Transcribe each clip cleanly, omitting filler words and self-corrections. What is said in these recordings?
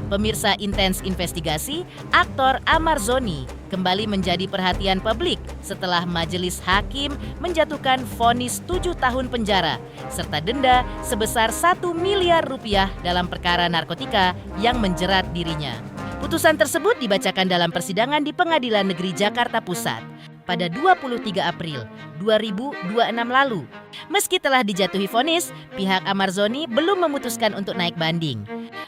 Pemirsa Intens Investigasi, aktor Amar Zoni kembali menjadi perhatian publik setelah majelis hakim menjatuhkan vonis 7 tahun penjara serta denda sebesar 1 miliar rupiah dalam perkara narkotika yang menjerat dirinya. Putusan tersebut dibacakan dalam persidangan di Pengadilan Negeri Jakarta Pusat pada 23 April 2026 lalu. Meski telah dijatuhi vonis, pihak Amar Zoni belum memutuskan untuk naik banding.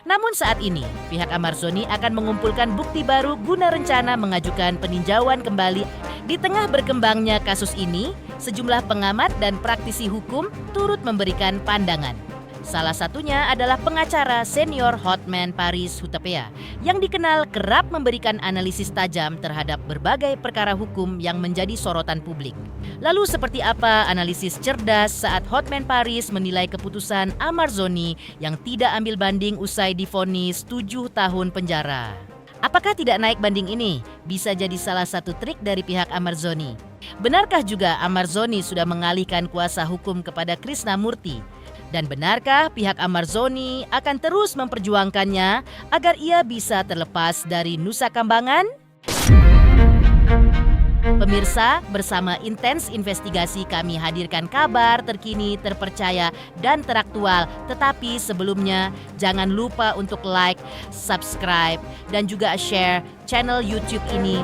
Namun saat ini, pihak Amar Zoni akan mengumpulkan bukti baru guna rencana mengajukan peninjauan kembali. Di tengah berkembangnya kasus ini, sejumlah pengamat dan praktisi hukum turut memberikan pandangan. Salah satunya adalah pengacara senior Hotman Paris Hutapea yang dikenal kerap memberikan analisis tajam terhadap berbagai perkara hukum yang menjadi sorotan publik. Lalu seperti apa analisis cerdas saat Hotman Paris menilai keputusan Amar Zoni yang tidak ambil banding usai divonis 7 tahun penjara? Apakah tidak naik banding ini bisa jadi salah satu trik dari pihak Amar Zoni? Benarkah juga Amar Zoni sudah mengalihkan kuasa hukum kepada Krisnamurti? Dan benarkah pihak Amar Zoni akan terus memperjuangkannya agar ia bisa terlepas dari Nusa Kambangan? Pemirsa, bersama Intens Investigasi kami hadirkan kabar terkini, terpercaya, dan teraktual. Tetapi sebelumnya, jangan lupa untuk like, subscribe, dan juga share channel YouTube ini.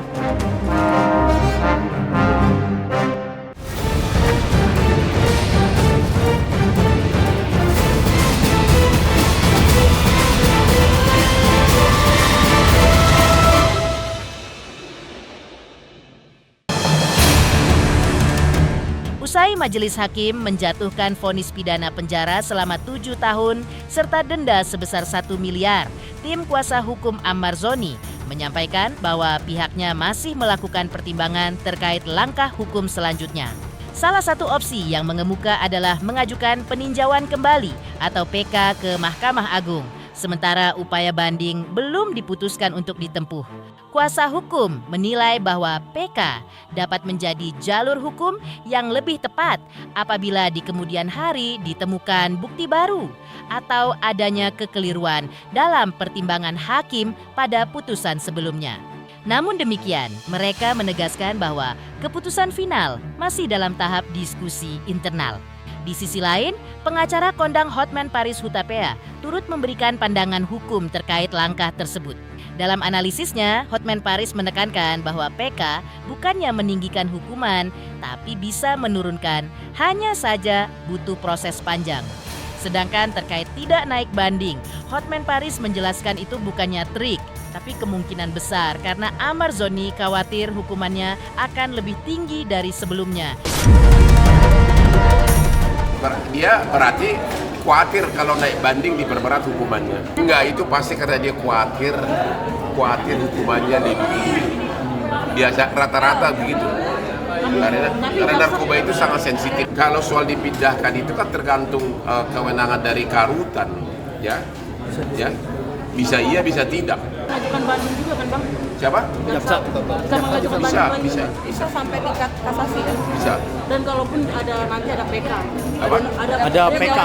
Usai majelis hakim menjatuhkan vonis pidana penjara selama 7 tahun serta denda sebesar 1 miliar, tim kuasa hukum Amar Zoni menyampaikan bahwa pihaknya masih melakukan pertimbangan terkait langkah hukum selanjutnya. Salah satu opsi yang mengemuka adalah mengajukan peninjauan kembali atau PK ke Mahkamah Agung. Sementara upaya banding belum diputuskan untuk ditempuh. Kuasa hukum menilai bahwa PK dapat menjadi jalur hukum yang lebih tepat apabila di kemudian hari ditemukan bukti baru atau adanya kekeliruan dalam pertimbangan hakim pada putusan sebelumnya. Namun demikian, mereka menegaskan bahwa keputusan final masih dalam tahap diskusi internal. Di sisi lain, pengacara kondang Hotman Paris Hutapea turut memberikan pandangan hukum terkait langkah tersebut. Dalam analisisnya, Hotman Paris menekankan bahwa PK bukannya meninggikan hukuman, tapi bisa menurunkan, hanya saja butuh proses panjang. Sedangkan terkait tidak naik banding, Hotman Paris menjelaskan itu bukannya trik, tapi kemungkinan besar karena Amar Zoni khawatir hukumannya akan lebih tinggi dari sebelumnya. Dia berarti khawatir kalau naik banding diperberat hukumannya. Enggak, itu pasti karena dia khawatir hukumannya lebih tinggi. Biasa rata-rata begitu. Karena narkoba itu sangat sensitif. Kalau soal dipindahkan itu kan tergantung kewenangan dari karutan, ya. Bisa iya, bisa tidak. Mengajukan banding juga kan, Bang? Siapa? Bisa mengajukan banding bisa. Sampai tingkat kasasi kan? Bisa. Dan kalaupun nanti ada PK. Apa? Ada PK,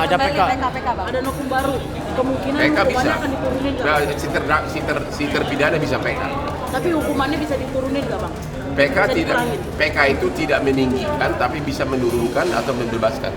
Bang. Ada hukum baru. Kemungkinan PK bisa. hukumannya akan diturunin nggak? Si terpidana bisa PK. Tapi hukumannya bisa diturunin nggak, Bang? PK itu tidak meninggikan, tapi bisa menurunkan atau membebaskan.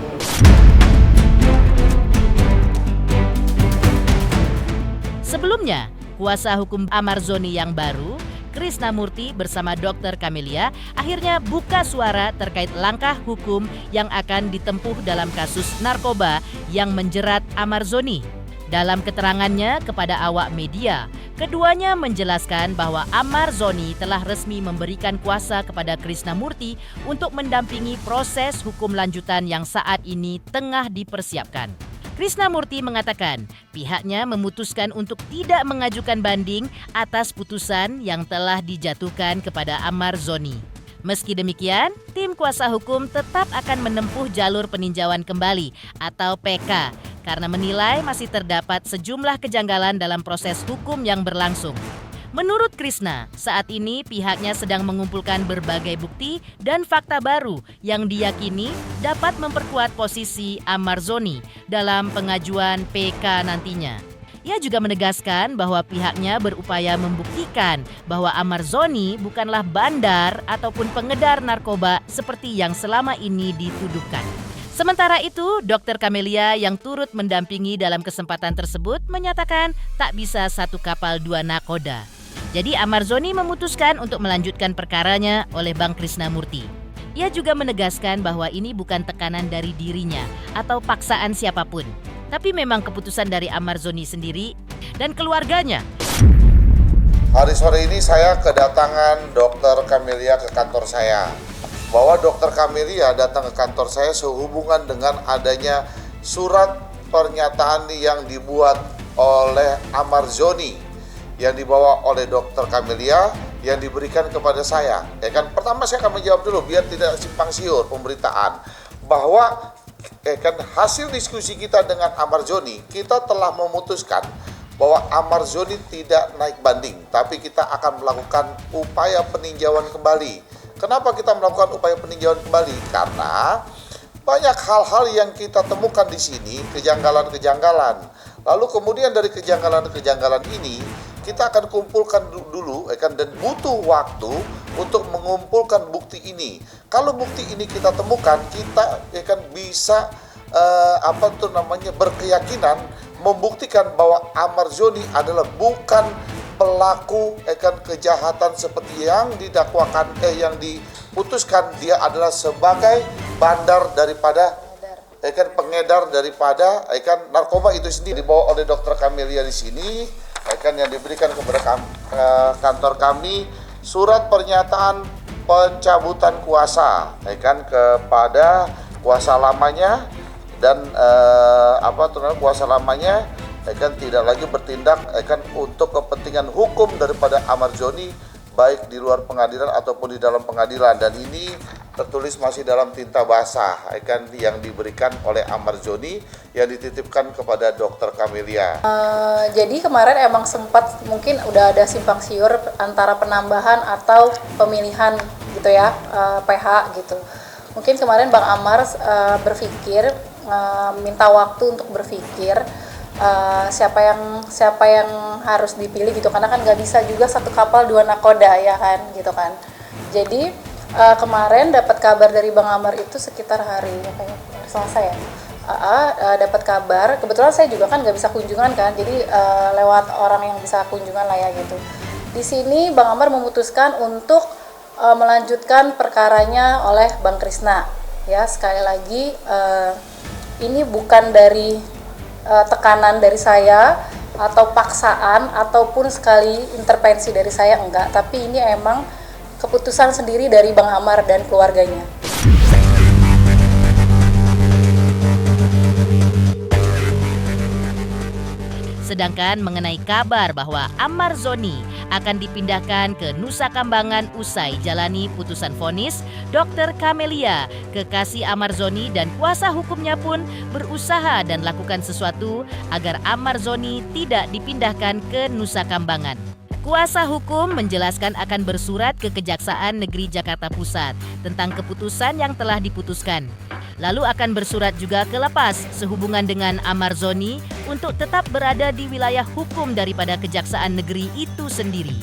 Sebelumnya, kuasa hukum Amar Zoni yang baru, Krisnamurti bersama Dr. Camelia akhirnya buka suara terkait langkah hukum yang akan ditempuh dalam kasus narkoba yang menjerat Amar Zoni. Dalam keterangannya kepada awak media, keduanya menjelaskan bahwa Amar Zoni telah resmi memberikan kuasa kepada Krisnamurti untuk mendampingi proses hukum lanjutan yang saat ini tengah dipersiapkan. Krisnamurti mengatakan pihaknya memutuskan untuk tidak mengajukan banding atas putusan yang telah dijatuhkan kepada Amar Zoni. Meski demikian, tim kuasa hukum tetap akan menempuh jalur peninjauan kembali atau PK karena menilai masih terdapat sejumlah kejanggalan dalam proses hukum yang berlangsung. Menurut Krisna, saat ini pihaknya sedang mengumpulkan berbagai bukti dan fakta baru yang diyakini dapat memperkuat posisi Amar Zoni dalam pengajuan PK nantinya. Ia juga menegaskan bahwa pihaknya berupaya membuktikan bahwa Amar Zoni bukanlah bandar ataupun pengedar narkoba seperti yang selama ini dituduhkan. Sementara itu, Dr. Camelia yang turut mendampingi dalam kesempatan tersebut menyatakan tak bisa satu kapal dua nakoda. Jadi Amar Zoni memutuskan untuk melanjutkan perkaranya oleh Bang Krisnamurti. Ia juga menegaskan bahwa ini bukan tekanan dari dirinya atau paksaan siapapun, tapi memang keputusan dari Amar Zoni sendiri dan keluarganya. Hari sore ini saya kedatangan Dr. Camelia ke kantor saya. Bahwa Dr. Camelia datang ke kantor saya sehubungan dengan adanya surat pernyataan yang dibuat oleh Amar Zoni yang dibawa oleh Dr. Camelia yang diberikan kepada saya. Ya kan, pertama saya akan menjawab dulu biar tidak simpang siur pemberitaan bahwa kan hasil diskusi kita dengan Amar Zoni, kita telah memutuskan bahwa Amar Zoni tidak naik banding, tapi kita akan melakukan upaya peninjauan kembali. Kenapa kita melakukan upaya peninjauan kembali? Karena banyak hal-hal yang kita temukan di sini, kejanggalan-kejanggalan. Lalu kemudian dari kejanggalan-kejanggalan ini, kita akan kumpulkan dulu dan butuh waktu untuk mengumpulkan bukti ini. Kalau bukti ini kita temukan, kita bisa berkeyakinan membuktikan bahwa Amar Zoni adalah bukan pelaku kejahatan seperti yang didakwakan yang diputuskan. Dia adalah sebagai bandar daripada pengedar daripada narkoba itu sendiri. Dibawa oleh Dr. Camelia di sini yang diberikan kepada kantor kami surat pernyataan pencabutan kuasa kepada kuasa lamanya dan kuasa lamanya tidak lagi bertindak untuk kepentingan hukum daripada Amar Zoni baik di luar pengadilan ataupun di dalam pengadilan, dan ini tertulis masih dalam tinta basah yang diberikan oleh Amar Zoni yang dititipkan kepada Dr. Camelia. Jadi kemarin emang sempat mungkin udah ada simpang siur antara penambahan atau pemilihan gitu ya, PH gitu. Mungkin kemarin Bang Amar berpikir minta waktu untuk berpikir siapa yang harus dipilih gitu, karena kan nggak bisa juga satu kapal dua nakoda ya kan gitu kan. Jadi kemarin dapat kabar dari Bang Amar itu sekitar hari Selasa ya, dapat kabar. Kebetulan saya juga kan nggak bisa kunjungan kan, jadi lewat orang yang bisa kunjungan lah ya gitu. Di sini Bang Amar memutuskan untuk melanjutkan perkaranya oleh Bang Krisna. Ya, sekali lagi ini bukan dari tekanan dari saya atau paksaan ataupun sekali intervensi dari saya, enggak, tapi ini emang keputusan sendiri dari Bang Amar dan keluarganya. Sedangkan mengenai kabar bahwa Amar Zoni akan dipindahkan ke Nusa Kambangan usai jalani putusan vonis, Dr. Camelia, kekasih Amar Zoni dan kuasa hukumnya pun berusaha dan lakukan sesuatu agar Amar Zoni tidak dipindahkan ke Nusa Kambangan. Kuasa hukum menjelaskan akan bersurat ke Kejaksaan Negeri Jakarta Pusat tentang keputusan yang telah diputuskan. Lalu akan bersurat juga ke Lapas sehubungan dengan Amar Zoni untuk tetap berada di wilayah hukum daripada Kejaksaan Negeri itu sendiri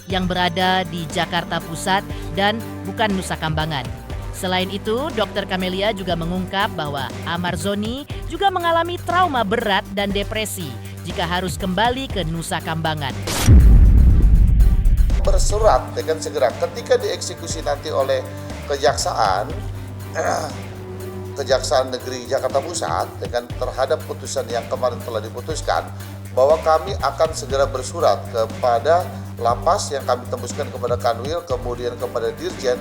yang berada di Jakarta Pusat dan bukan Nusa Kambangan. Selain itu, Dr. Camelia juga mengungkap bahwa Amar Zoni juga mengalami trauma berat dan depresi jika harus kembali ke Nusa Kambangan. Bersurat segera ketika dieksekusi nanti oleh Kejaksaan Negeri Jakarta Pusat terhadap putusan yang kemarin telah diputuskan, bahwa kami akan segera bersurat kepada Lapas yang kami tembuskan kepada Kanwil, kemudian kepada Dirjen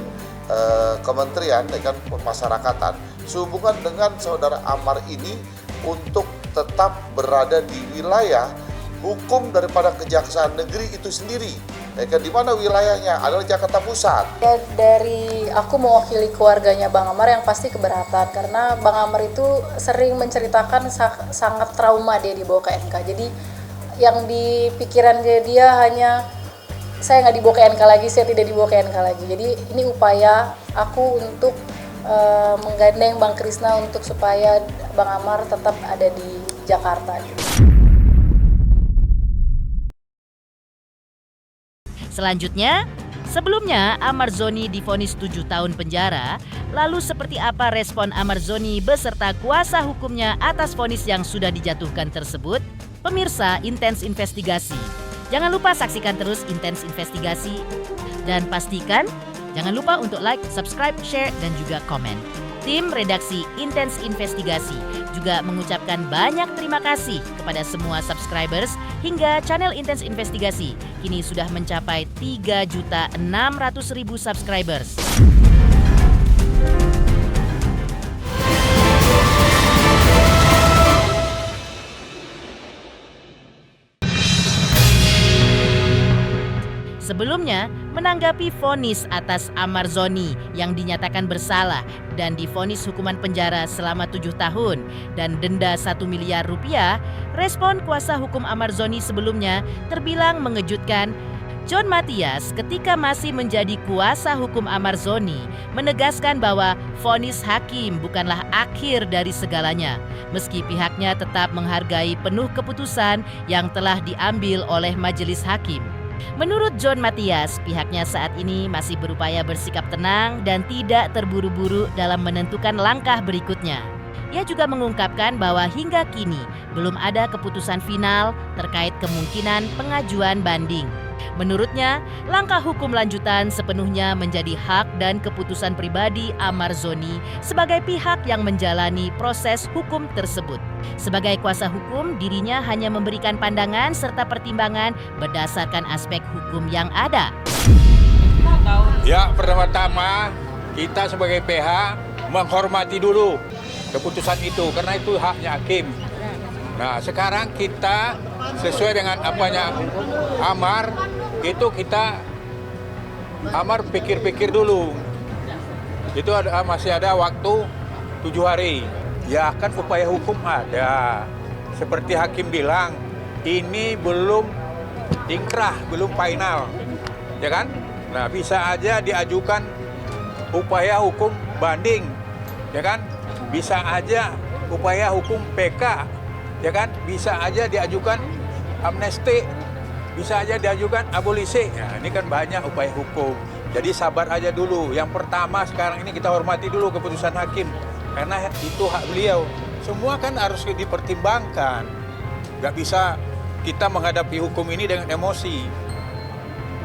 Kementerian Pemasyarakatan sehubungan dengan saudara Amar ini untuk tetap berada di wilayah hukum daripada Kejaksaan Negeri itu sendiri. Di mana wilayahnya adalah Jakarta Pusat. Ya, dari aku mewakili keluarganya Bang Amar yang pasti keberatan, karena Bang Amar itu sering menceritakan sangat trauma dia dibawa ke NK. Jadi yang di pikiran dia hanya saya nggak dibawa ke NK lagi, saya tidak dibawa ke NK lagi. Jadi ini upaya aku untuk menggandeng Bang Krisna untuk supaya Bang Amar tetap ada di Jakarta. Selanjutnya, sebelumnya Amarzoni divonis 7 tahun penjara. Lalu seperti apa respon Amarzoni beserta kuasa hukumnya atas vonis yang sudah dijatuhkan tersebut? Pemirsa Intens Investigasi, jangan lupa saksikan terus Intens Investigasi. Dan pastikan jangan lupa untuk like, subscribe, share, dan juga komen. Tim redaksi Intens Investigasi juga mengucapkan banyak terima kasih kepada semua subscribers hingga channel Intens Investigasi kini sudah mencapai 3.600.000 subscribers. Sebelumnya, menanggapi vonis atas Amarzoni yang dinyatakan bersalah dan divonis hukuman penjara selama 7 tahun dan denda 1 miliar rupiah, respon kuasa hukum Amarzoni sebelumnya terbilang mengejutkan. John Matias ketika masih menjadi kuasa hukum Amarzoni menegaskan bahwa vonis hakim bukanlah akhir dari segalanya, meski pihaknya tetap menghargai penuh keputusan yang telah diambil oleh majelis hakim. Menurut John Matias, pihaknya saat ini masih berupaya bersikap tenang dan tidak terburu-buru dalam menentukan langkah berikutnya. Ia juga mengungkapkan bahwa hingga kini belum ada keputusan final terkait kemungkinan pengajuan banding. Menurutnya, langkah hukum lanjutan sepenuhnya menjadi hak dan keputusan pribadi Amarzoni sebagai pihak yang menjalani proses hukum tersebut. Sebagai kuasa hukum, dirinya hanya memberikan pandangan serta pertimbangan berdasarkan aspek hukum yang ada. Ya, pertama-tama kita sebagai PH menghormati dulu keputusan itu karena itu haknya hakim. Nah, sekarang kita sesuai dengan apanya Amar, itu kita Amar pikir-pikir dulu. Itu masih ada waktu 7 hari. Ya kan upaya hukum ada. Seperti hakim bilang, ini belum ingkrah, belum final. Ya kan? Nah, bisa aja diajukan upaya hukum banding. Ya kan? Bisa aja upaya hukum PK. Ya kan? Bisa aja diajukan amnesti. Bisa aja diajukan abolisi. Nah, ini kan banyak upaya hukum. Jadi sabar aja dulu. Yang pertama sekarang ini kita hormati dulu keputusan hakim. Karena itu hak beliau. Semua kan harus dipertimbangkan. Gak bisa kita menghadapi hukum ini dengan emosi.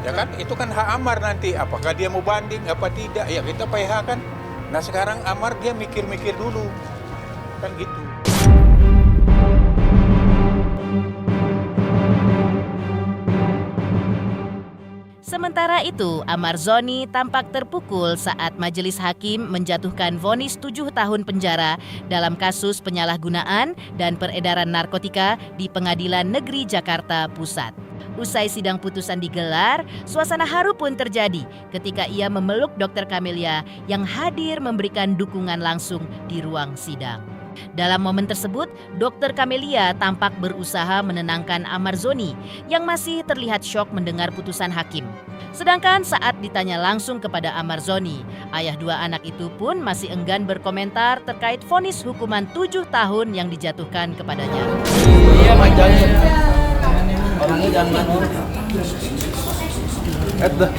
Ya kan? Itu kan hak Amar nanti. Apakah dia mau banding, apa tidak. Ya kita PH kan. Nah sekarang Amar dia mikir-mikir dulu. Kan gitu. Sementara itu, Amarzoni tampak terpukul saat majelis hakim menjatuhkan vonis 7 tahun penjara dalam kasus penyalahgunaan dan peredaran narkotika di Pengadilan Negeri Jakarta Pusat. Usai sidang putusan digelar, suasana haru pun terjadi ketika ia memeluk Dr. Camelia yang hadir memberikan dukungan langsung di ruang sidang. Dalam momen tersebut, Dr. Camelia tampak berusaha menenangkan Amarzoni yang masih terlihat syok mendengar putusan hakim. Sedangkan saat ditanya langsung kepada Amarzoni, ayah 2 anak itu pun masih enggan berkomentar terkait vonis hukuman 7 tahun yang dijatuhkan kepadanya. Iya, manjanya. Orangnya jangan dah.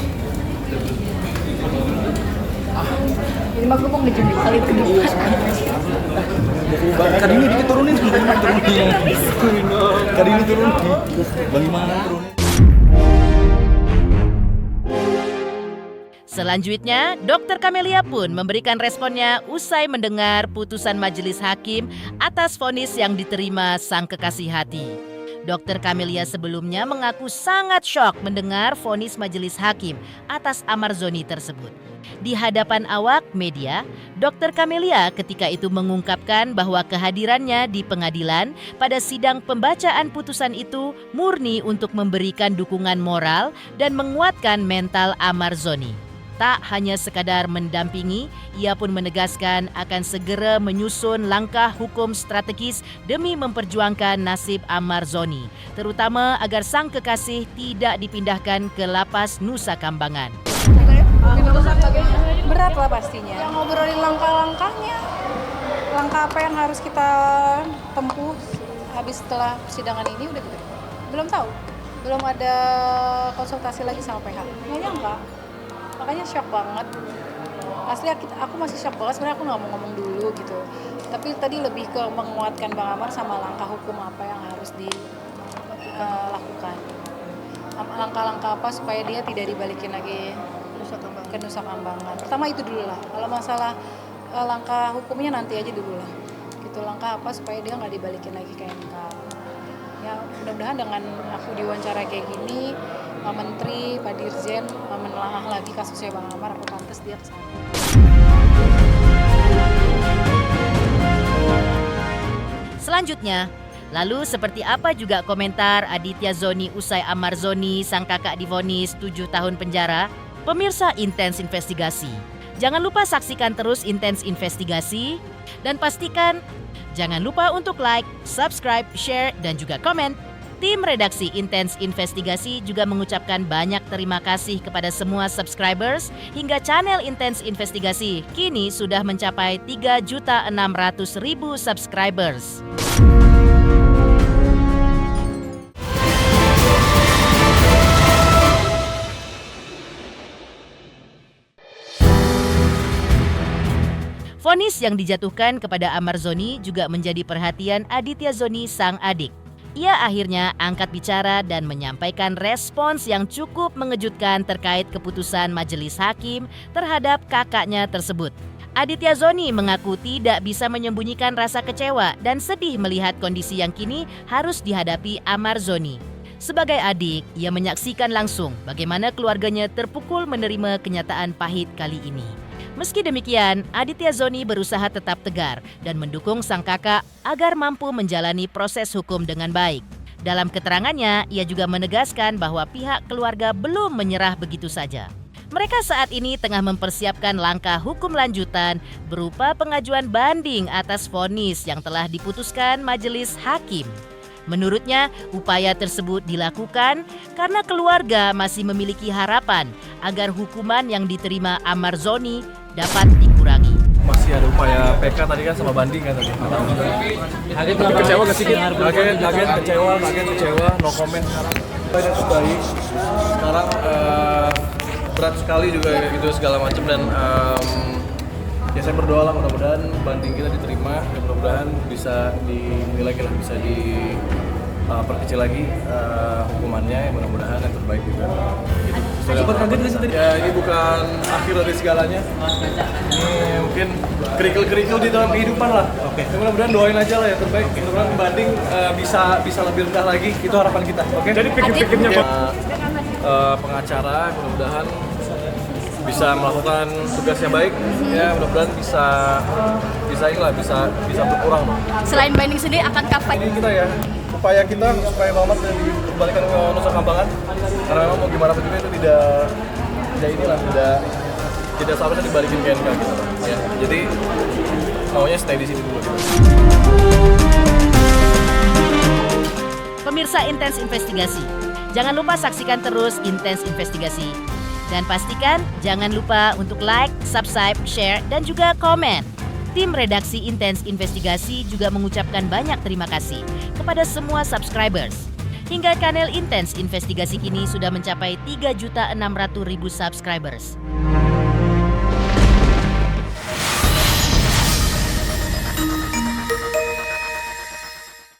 Jadi mak gue mau ngejemik kali itu gimana? Kali ini dikit turunin. Kali ini turunin. Bagaimana turunin? Selanjutnya, Dr. Camelia pun memberikan responnya usai mendengar putusan majelis hakim atas vonis yang diterima sang kekasih hati. Dr. Camelia sebelumnya mengaku sangat syok mendengar vonis majelis hakim atas Amarzoni tersebut. Di hadapan awak media, Dr. Camelia ketika itu mengungkapkan bahwa kehadirannya di pengadilan pada sidang pembacaan putusan itu murni untuk memberikan dukungan moral dan menguatkan mental Amarzoni. Tak hanya sekadar mendampingi, ia pun menegaskan akan segera menyusun langkah hukum strategis demi memperjuangkan nasib Amarzoni, terutama agar sang kekasih tidak dipindahkan ke lapas Nusa Kambangan. Berat lah pastinya. Yang ngobrolin langkah-langkahnya, langkah apa yang harus kita tempuh habis setelah persidangan ini udah gitu. Belum tahu. belum ada konsultasi lagi sama PH. Nggak nyangka, makanya shock banget. Asli aku masih shock banget, sebenarnya aku nggak mau ngomong dulu gitu. Tapi tadi lebih ke menguatkan Bang Amar sama langkah hukum apa yang harus dilakukan. Langkah-langkah apa supaya dia tidak dibalikin lagi ke Nusa Kambangan. Pertama itu dulu lah, kalau masalah langkah hukumnya nanti aja dulu lah. Gitu, langkah apa supaya dia nggak dibalikin lagi ke MK. Ya mudah-mudahan dengan aku diwawancara kayak gini, Pak Menteri, Pak Dirjen menelaah lagi kasusnya Bang Amar, aku pantas dia kesana. Selanjutnya, lalu seperti apa juga komentar Aditya Zoni usai Amar Zoni sang kakak divonis 7 tahun penjara? Pemirsa Intens Investigasi, jangan lupa saksikan terus Intens Investigasi dan pastikan jangan lupa untuk like, subscribe, share, dan juga komen. Tim redaksi Intens Investigasi juga mengucapkan banyak terima kasih kepada semua subscribers hingga channel Intens Investigasi kini sudah mencapai 3.600.000 subscribers. Vonis yang dijatuhkan kepada Amar Zoni juga menjadi perhatian Aditya Zoni sang adik. Ia akhirnya angkat bicara dan menyampaikan respons yang cukup mengejutkan terkait keputusan majelis hakim terhadap kakaknya tersebut. Aditya Zoni mengaku tidak bisa menyembunyikan rasa kecewa dan sedih melihat kondisi yang kini harus dihadapi Amar Zoni. Sebagai adik, ia menyaksikan langsung bagaimana keluarganya terpukul menerima kenyataan pahit kali ini. Meski demikian, Aditya Zoni berusaha tetap tegar dan mendukung sang kakak agar mampu menjalani proses hukum dengan baik. Dalam keterangannya, ia juga menegaskan bahwa pihak keluarga belum menyerah begitu saja. Mereka saat ini tengah mempersiapkan langkah hukum lanjutan berupa pengajuan banding atas vonis yang telah diputuskan majelis hakim. Menurutnya, upaya tersebut dilakukan karena keluarga masih memiliki harapan agar hukuman yang diterima Amar Zoni dapat dikurangi. Masih ada upaya PK tadi kan sama banding kan tadi. Kecewa gak sih? Kaget, kecewa, no comment sekarang. Banyak baik. Sekarang berat sekali juga gitu segala macam dan ya saya berdoa lah mudah-mudahan banding kita diterima dan mudah-mudahan bisa dinilai lah, bisa diperkecil lagi hukumannya, mudah-mudahan yang terbaik juga. Sempat kaget nggak sih tadi? Ya ini bukan akhir dari segalanya. Ini mungkin kerikil-kerikil di dalam kehidupan lah. Oke. Ya, mudah-mudahan doain aja lah yang terbaik. Mudah-mudahan banding bisa lebih rendah lagi. Itu harapan kita. Oke. Jadi pikir-pikirnya pengacara mudah-mudahan bisa melakukan tugasnya baik. Ya mudah-mudahan bisa berkurang. Selain banding sendiri akan kapan? Ini kita ya. Upaya kita supaya Bang Amar dikembalikan ke Nusa Kambangan karena memang mau gimana pun juga itu tidak seharusnya dibalikin ke NK gitu ya. Jadi maunya stay di sini dulu gitu. Pemirsa Intens Investigasi, jangan lupa saksikan terus Intens Investigasi dan pastikan jangan lupa untuk like, subscribe, share, dan juga komen. Tim redaksi Intens Investigasi juga mengucapkan banyak terima kasih kepada semua subscribers. Hingga kanal Intens Investigasi kini sudah mencapai 3.600.000 subscribers.